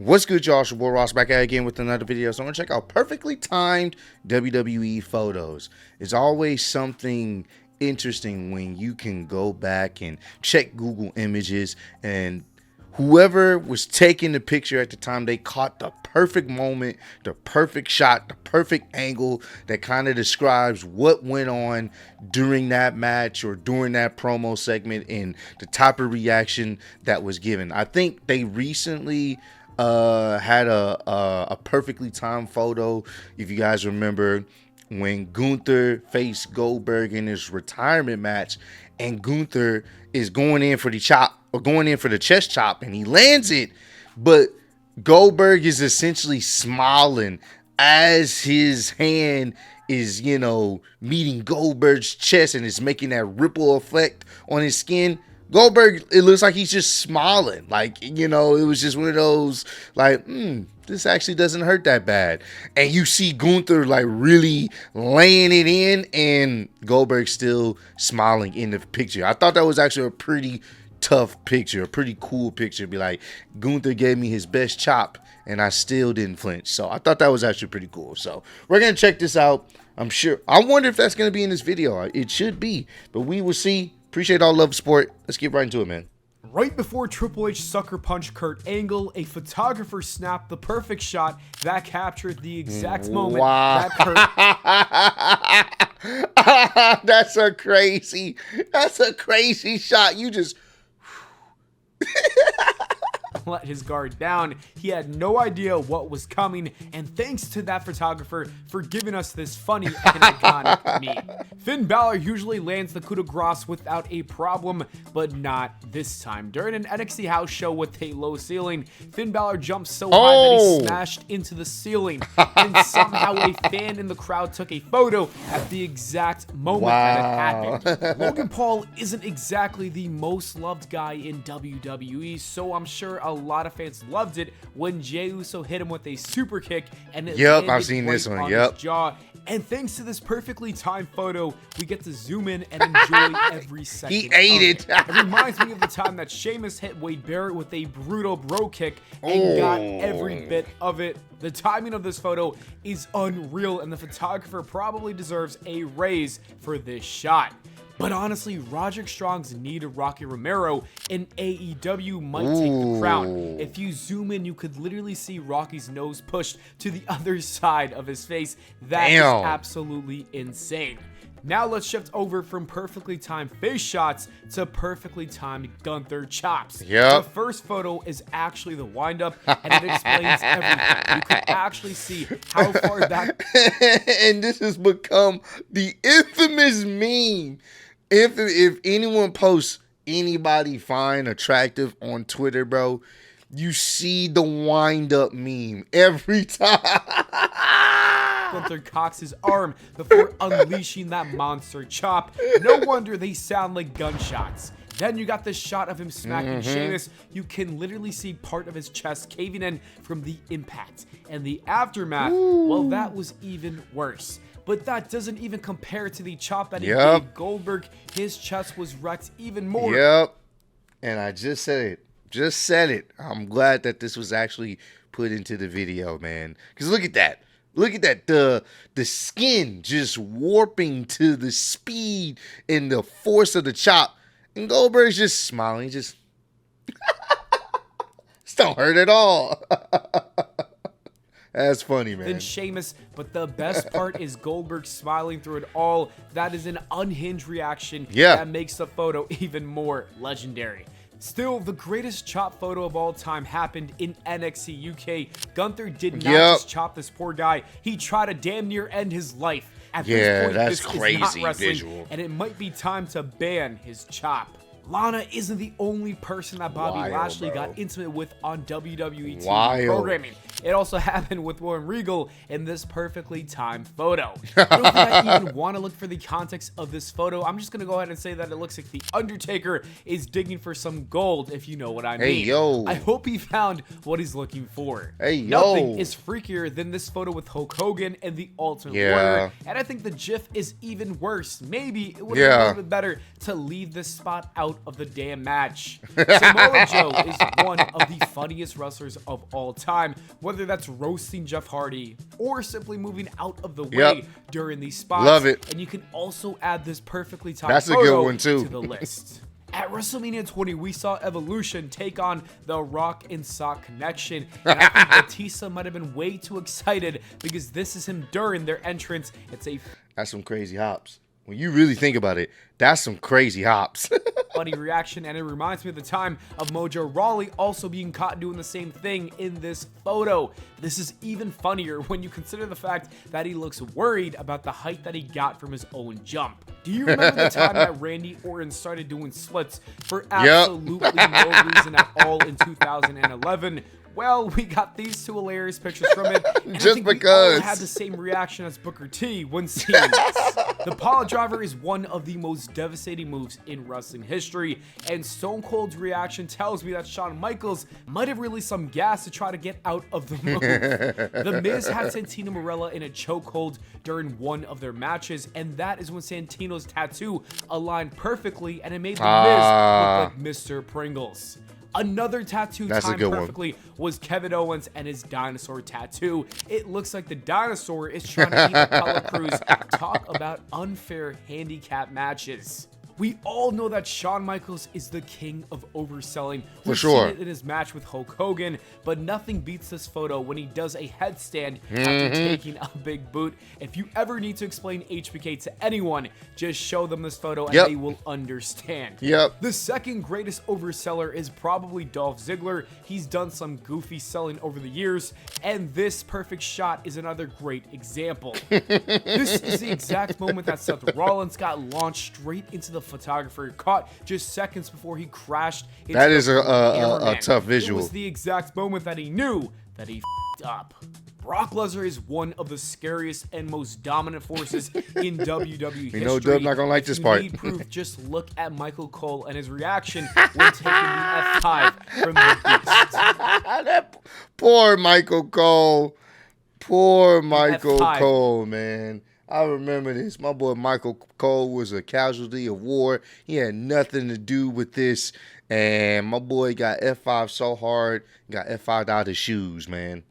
What's good, y'all? It's your boy Ross back at it again with another video. So I'm going to check out perfectly timed WWE photos. It's always something interesting when you can go back and check Google Images, and whoever was taking the picture at the time, they caught the perfect moment, the perfect shot, the perfect angle that kind of describes what went on during that match or during that promo segment and the type of reaction that was given. I think they recently had a perfectly timed photo. If you guys remember when Gunther faced Goldberg in his retirement match, and Gunther is going in for the chop or going in for the chest chop, and he lands it, but Goldberg is essentially smiling as his hand is, meeting Goldberg's chest, and it's making that ripple effect on his skin. Goldberg, it looks like he's just smiling. It was just one of those, this actually doesn't hurt that bad. And you see Gunther, really laying it in, and Goldberg still smiling in the picture. I thought that was actually a pretty tough picture, a pretty cool picture. Be like, Gunther gave me his best chop, and I still didn't flinch. So I thought that was actually pretty cool. So we're going to check this out. I wonder if that's going to be in this video. It should be, but we will see. Appreciate all love, support. Let's get right into it, man. Right before Triple H sucker punched Kurt Angle, a photographer snapped the perfect shot that captured the exact moment that Kurt... That's a crazy shot. You just... let his guard down. He had no idea what was coming, and thanks to that photographer for giving us this funny and iconic meme. Finn Balor usually lands the coup de grace without a problem, but not this time. During an NXT house show with a low ceiling, Finn Balor jumped so high that he smashed into the ceiling, and somehow a fan in the crowd took a photo at the exact moment that it happened. Logan Paul isn't exactly the most loved guy in WWE, so I'm sure a lot of fans loved it when Jey Uso hit him with a super kick, and it landed I've seen this one. his jaw. And thanks to this perfectly timed photo, we get to zoom in and enjoy every second. He ate it. It reminds me of the time that Sheamus hit Wade Barrett with a brutal bro kick and got every bit of it. The timing of this photo is unreal, and the photographer probably deserves a raise for this shot. But honestly, Roderick Strong's knee to Rocky Romero in AEW might take the crown. If you zoom in, you could literally see Rocky's nose pushed to the other side of his face. That is absolutely insane. Now let's shift over from perfectly timed face shots to perfectly timed Gunther chops. The first photo is actually the windup, and it explains everything. You can actually see how far back... And this has become the infamous meme. If anyone posts anybody fine, attractive on Twitter, bro, you see the wind-up meme every time. Gunther cocks his arm before unleashing that monster chop. No wonder they sound like gunshots. Then you got this shot of him smacking Sheamus. You can literally see part of his chest caving in from the impact. And the aftermath, well, that was even worse. But that doesn't even compare to the chop that he gave Goldberg. His chest was wrecked even more. And I just said it. I'm glad that this was actually put into the video, man. Because look at that. The skin just warping to the speed and the force of the chop. And Goldberg's just smiling. Just this don't hurt at all. That's funny, man. Then Sheamus, but the best part is Goldberg smiling through it all. That is an unhinged reaction that makes the photo even more legendary. Still, the greatest chop photo of all time happened in NXT UK. Gunther did not just chop this poor guy. He tried to damn near end his life. At this point, that's this crazy is not wrestling, visual. and it might be time to ban his chop. Lana isn't the only person that Bobby Lashley got intimate with on WWE TV programming. It also happened with William Regal in this perfectly timed photo. I don't think I even want to look for the context of this photo. I'm just going to go ahead and say that it looks like The Undertaker is digging for some gold, if you know what I mean. Hey, yo. I hope he found what he's looking for. Hey, yo. Nothing is freakier than this photo with Hulk Hogan and the Ultimate Warrior. And I think the GIF is even worse. Maybe it would have been a little bit better to leave this spot out out of the damn match. Samoa Joe is one of the funniest wrestlers of all time, whether that's roasting Jeff Hardy or simply moving out of the way during these spots. Love it. And you can also add this perfectly timed That's a photo good one, too. to the list. At WrestleMania 20, we saw Evolution take on the Rock and Sock Connection, and I think Batista might have been way too excited because this is him during their entrance. That's some crazy hops. When you really think about it, that's some crazy hops. Funny reaction, and it reminds me of the time of Mojo Rawley also being caught doing the same thing in this photo. This is even funnier when you consider the fact that he looks worried about the height that he got from his own jump. Do you remember the time that Randy Orton started doing splits for absolutely no reason at all in 2011? Well, we got these two hilarious pictures from it, and Just I think because. we all had the same reaction as Booker T when seeing this. The pile driver is one of the most devastating moves in wrestling history, and Stone Cold's reaction tells me that Shawn Michaels might have released some gas to try to get out of the move. The Miz had Santino Marella in a chokehold during one of their matches, and that is when Santino's tattoo aligned perfectly, and it made the Miz look like Mr. Pringles. Another tattoo timed perfectly was Kevin Owens and his dinosaur tattoo. It looks like the dinosaur is trying to eat Apollo Crews. Talk about unfair handicap matches. We all know that Shawn Michaels is the king of overselling. We've seen it in his match with Hulk Hogan, but nothing beats this photo when he does a headstand after taking a big boot. If you ever need to explain HBK to anyone, just show them this photo and they will understand. The second greatest overseller is probably Dolph Ziggler. He's done some goofy selling over the years, and this perfect shot is another great example. This is the exact moment that Seth Rollins got launched straight into the photographer, caught just seconds before he crashed. That is a tough visual. It was the exact moment that he knew that he f***ed up. Brock Lesnar is one of the scariest and most dominant forces in WWE history. You know, Dub not gonna like this part. If you need proof, just look at Michael Cole and his reaction when taking the F5 from the Beast. Poor Michael Cole. Poor Michael Cole, man. I remember this. My boy Michael Cole was a casualty of war. He had nothing to do with this. And my boy got F5 so hard, got F5'd out his shoes, man.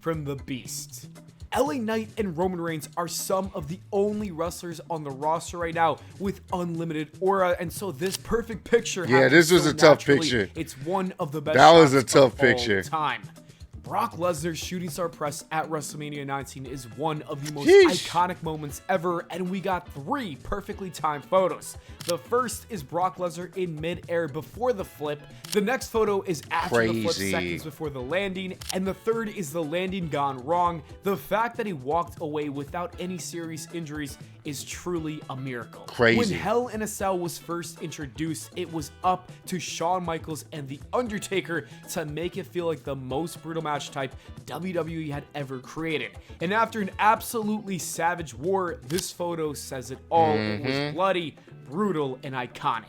From the Beast. LA Knight and Roman Reigns are some of the only wrestlers on the roster right now with unlimited aura, and so this perfect picture. Yeah, this was a tough picture. It's one of the best. That was a tough picture. Time. Brock Lesnar's shooting star press at WrestleMania 19 is one of the most iconic moments ever, and we got 3 perfectly timed photos. The first is Brock Lesnar in mid-air before the flip. The next photo is after the flip, seconds before the landing, and the third is the landing gone wrong. The fact that he walked away without any serious injuries is truly a miracle. When Hell in a Cell was first introduced, it was up to Shawn Michaels and The Undertaker to make it feel like the most brutal match type WWE had ever created. And after an absolutely savage war, this photo says it all. It was bloody, brutal, and iconic.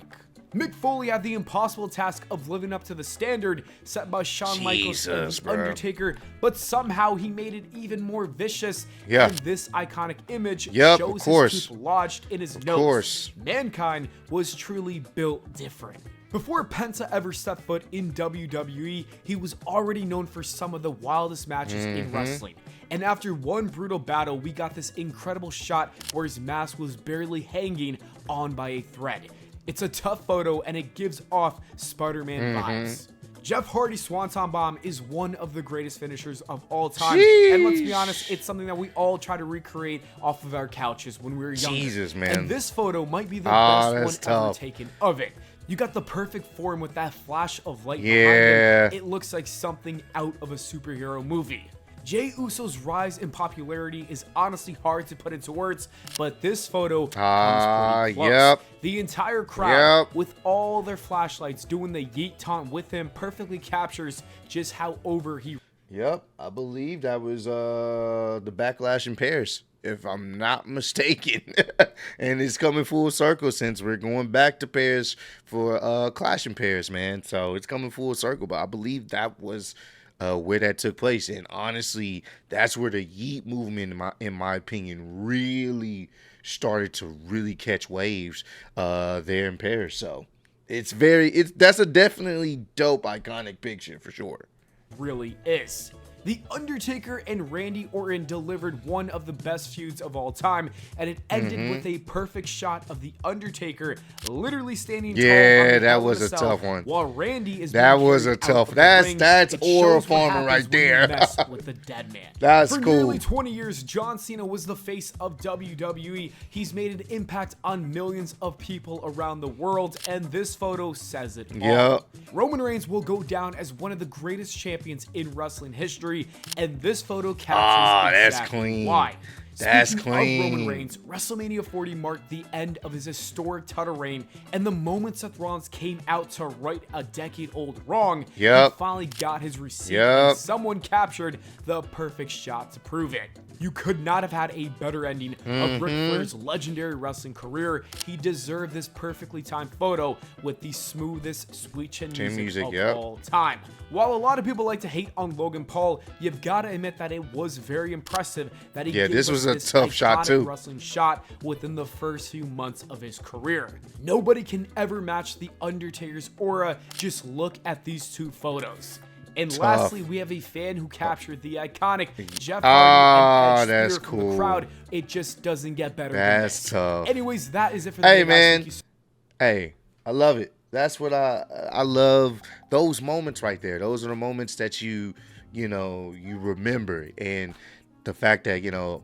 Mick Foley had the impossible task of living up to the standard set by Shawn Michaels and The Undertaker, but somehow he made it even more vicious. And this iconic image shows his tooth lodged in his nose. Mankind was truly built different. Before Penta ever stepped foot in WWE, he was already known for some of the wildest matches in wrestling. And after one brutal battle, we got this incredible shot where his mask was barely hanging on by a thread. It's a tough photo, and it gives off Spider-Man vibes. Jeff Hardy's Swanton Bomb is one of the greatest finishers of all time. And let's be honest, it's something that we all try to recreate off of our couches when we were younger. And this photo might be the best one ever taken of it. You got the perfect form with that flash of light behind him. It looks like something out of a superhero movie. Jey Uso's rise in popularity is honestly hard to put into words, but this photo comes pretty close. The entire crowd, with all their flashlights doing the yeet taunt with him, perfectly captures just how over he. I believe that was the Backlash in Paris, if I'm not mistaken. And it's coming full circle since we're going back to Paris for Clash in Paris, man. So it's coming full circle, but I believe that was where that took place. And honestly, that's where the Yeet movement, in my opinion, really started to really catch waves there in Paris. So that's a definitely dope, iconic picture for sure. Really is. The Undertaker and Randy Orton delivered one of the best feuds of all time, and it ended with a perfect shot of the Undertaker literally standing tall on the that Hell in was a Cell, tough one. while Randy is That being was carried a tough. out of the ring. That's It oral shows what farming happens right when you there. mess with the dead man. That's For cool. nearly 20 years, John Cena was the face of WWE. He's made an impact on millions of people around the world, and this photo says it all. Yep. Roman Reigns will go down as one of the greatest champions in wrestling history, and this photo captures that's exactly clean. why. That's Speaking clean. of Roman Reigns, WrestleMania 40 marked the end of his historic title reign, and the moment Seth Rollins came out to right a decade-old wrong, he finally got his receipt, and someone captured the perfect shot to prove it. You could not have had a better ending of Ric Flair's legendary wrestling career. He deserved this perfectly timed photo with the smoothest sweet chin music of all time. While a lot of people like to hate on Logan Paul, you've got to admit that it was very impressive that he gave this us was a this tough shot too. wrestling shot within the first few months of his career. Nobody can ever match the Undertaker's aura. Just look at these two photos. And lastly, we have a fan who captured the iconic Jeff Hardy and Edge Spear from the crowd. It just doesn't get better than this. That's tough. Anyways, that is it for the Hey, day, man. guys. Hey, I love it. That's what I love. Those moments right there. Those are the moments that you remember, and the fact that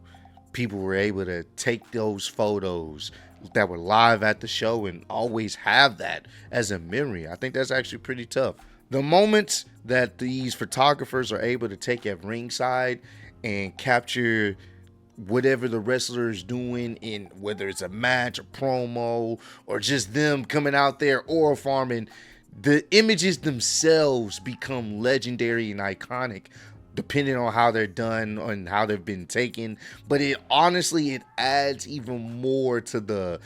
people were able to take those photos that were live at the show and always have that as a memory. I think that's actually pretty tough. The moments that these photographers are able to take at ringside and capture whatever the wrestler is doing, in whether it's a match, a promo, or just them coming out there oral farming, the images themselves become legendary and iconic depending on how they're done and how they've been taken. But it adds even more to the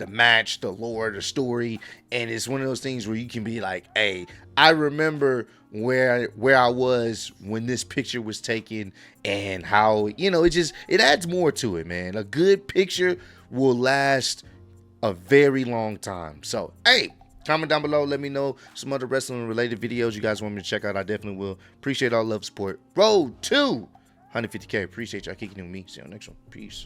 match, the lore, the story. And it's one of those things where you can be like, hey, I remember where I was when this picture was taken, and how it adds more to it, man. A good picture will last a very long time. So hey, comment down below, let me know some other wrestling related videos you guys want me to check out. I definitely will. Appreciate all love, support. Road to 150K. Appreciate y'all kicking in with me. See you on the next one. Peace.